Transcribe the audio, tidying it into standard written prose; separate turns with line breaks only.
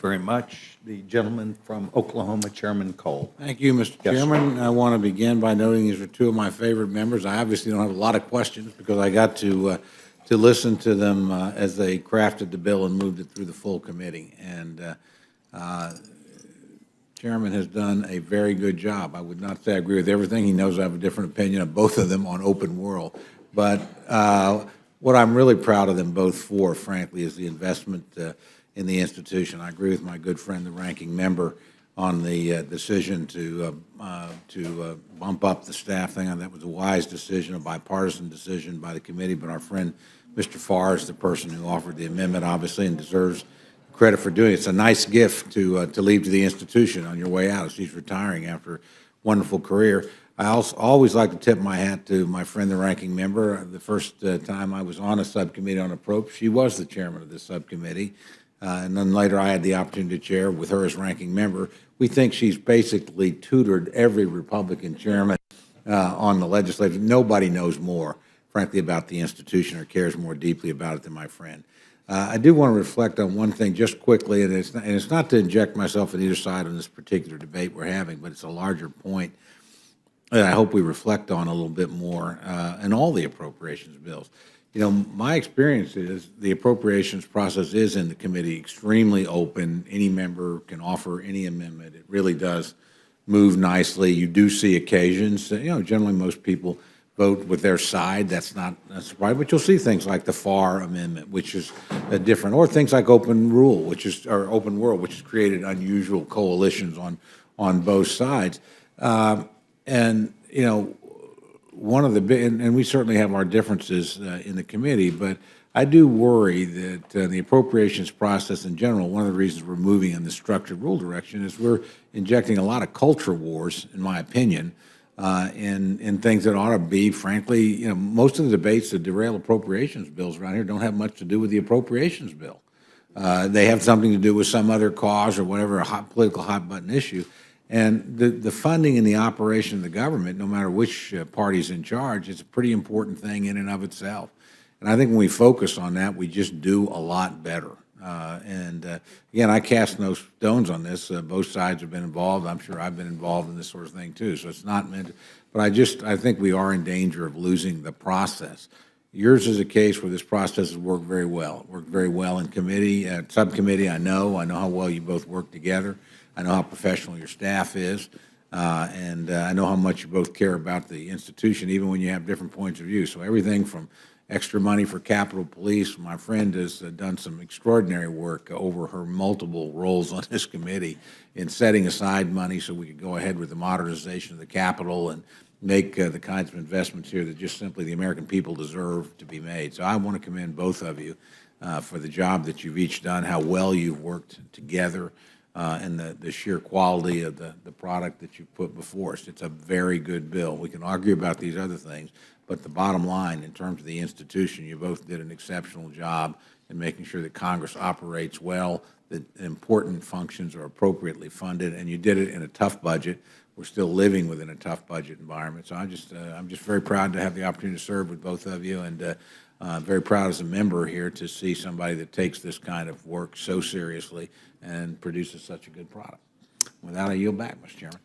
very much. The gentleman from Oklahoma, Chairman Cole.
Thank you, Mr.
Yes,
Chairman. I want to begin by noting these are two of my favorite members. I obviously don't have a lot of questions because I got to listen to them as they crafted the bill and moved it through the full committee. And Chairman has done a very good job. I would not say I agree with everything. He knows I have a different opinion of both of them on open world. But what I'm really proud of them both for, frankly, is the investment in the institution. I agree with my good friend, the ranking member, on the decision to bump up the staff thing. That was a wise decision, a bipartisan decision by the committee. But our friend, Mr. Farr, is the person who offered the amendment, obviously, and deserves credit for doing it. It's a nice gift to leave to the institution on your way out as he's retiring after a wonderful career. I also always like to tip my hat to my friend, the ranking member. The first time I was on a subcommittee on appropriations, she was the chairman of this subcommittee. And then later I had the opportunity to chair with her as ranking member. We think she's basically tutored every Republican chairman on the legislature. Nobody knows more, frankly, about the institution or cares more deeply about it than my friend. I do want to reflect on one thing just quickly, and it's not to inject myself on either side on this particular debate we're having, but it's a larger point that I hope we reflect on a little bit more in all the appropriations bills. You know, my experience is the appropriations process is in the committee extremely open. Any member can offer any amendment. It really does move nicely. You do see occasions, generally most people vote with their side. That's not a surprise, but you'll see things like the Farr amendment, which is different, or things like open world, which has created unusual coalitions on both sides. One of the big, and we certainly have our differences in the committee, but I do worry that the appropriations process in general, one of the reasons we're moving in the structured rule direction is we're injecting a lot of culture wars, in my opinion, in things that ought to be, frankly, most of the debates that derail appropriations bills around here don't have much to do with the appropriations bill. They have something to do with some other cause or whatever, a political hot button issue. And the funding and the operation of the government, no matter which party's in charge, is a pretty important thing in and of itself. And I think when we focus on that, we just do a lot better. Again, I cast no stones on this. Both sides have been involved. I'm sure I've been involved in this sort of thing too. So it's not meant to, but I think we are in danger of losing the process. Yours is a case where this process has worked very well. It worked very well in committee, subcommittee. I know how well you both work together. I know how professional your staff is, and I know how much you both care about the institution, even when you have different points of view. So everything from extra money for Capitol Police, my friend has done some extraordinary work over her multiple roles on this committee in setting aside money so we could go ahead with the modernization of the Capitol and make the kinds of investments here that just simply the American people deserve to be made. So I want to commend both of you for the job that you've each done, how well you've worked together, and the sheer quality of the product that you put before us. It's a very good bill. We can argue about these other things, but the bottom line, in terms of the institution, you both did an exceptional job in making sure that Congress operates well, that important functions are appropriately funded, and you did it in a tough budget. We're still living within a tough budget environment. So I'm just very proud to have the opportunity to serve with both of you, and very proud as a member here to see somebody that takes this kind of work so seriously and produces such a good product. With that, I yield back, Mr. Chairman.